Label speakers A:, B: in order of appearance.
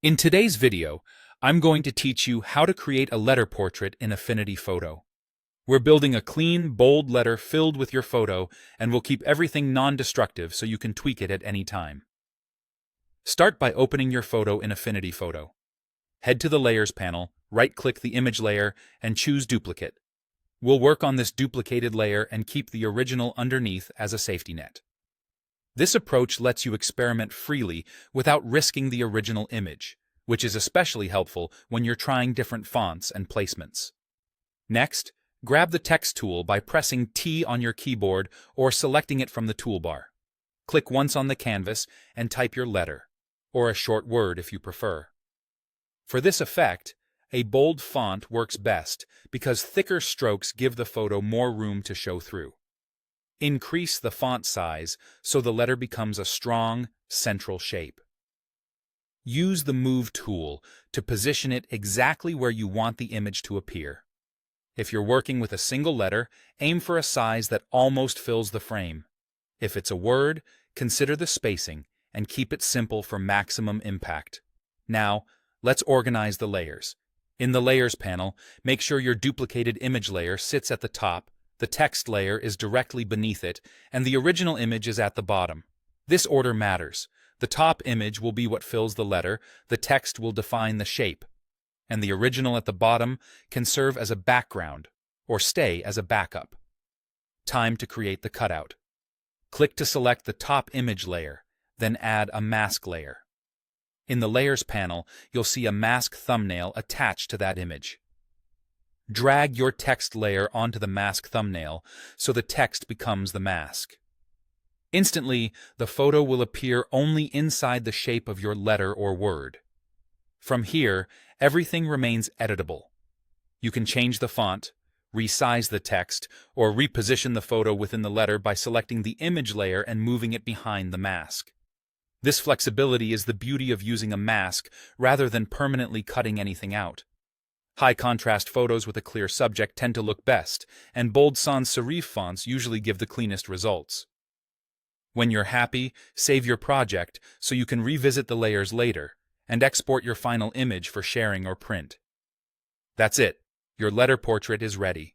A: In today's video, I'm going to teach you how to create a letter portrait in Affinity Photo. We're building a clean, bold letter filled with your photo, and we'll keep everything non-destructive so you can tweak it at any time. Start by opening your photo in Affinity Photo. Head to the Layers panel, right-click the image layer, and choose Duplicate. We'll work on this duplicated layer and keep the original underneath as a safety net. This approach lets you experiment freely without risking the original image, which is especially helpful when you're trying different fonts and placements. Next, grab the text tool by pressing T on your keyboard or selecting it from the toolbar. Click once on the canvas and type your letter, or a short word if you prefer. For this effect, a bold font works best because thicker strokes give the photo more room to show through. Increase the font size so the letter becomes a strong, central shape. Use the Move tool to position it exactly where you want the image to appear. If you're working with a single letter, aim for a size that almost fills the frame. If it's a word, consider the spacing and keep it simple for maximum impact. Now, let's organize the layers. In the Layers panel, make sure your duplicated image layer sits at the top, the text layer is directly beneath it, and the original image is at the bottom. This order matters. The top image will be what fills the letter, the text will define the shape, and the original at the bottom can serve as a background or stay as a backup. Time to create the cutout. Click to select the top image layer, then add a mask layer. In the Layers panel, you'll see a mask thumbnail attached to that image. Drag your text layer onto the mask thumbnail so the text becomes the mask. Instantly, the photo will appear only inside the shape of your letter or word. From here, everything remains editable. You can change the font, resize the text, or reposition the photo within the letter by selecting the image layer and moving it behind the mask. This flexibility is the beauty of using a mask rather than permanently cutting anything out. High-contrast photos with a clear subject tend to look best, and bold sans serif fonts usually give the cleanest results. When you're happy, save your project so you can revisit the layers later, and export your final image for sharing or print. That's it. Your letter portrait is ready.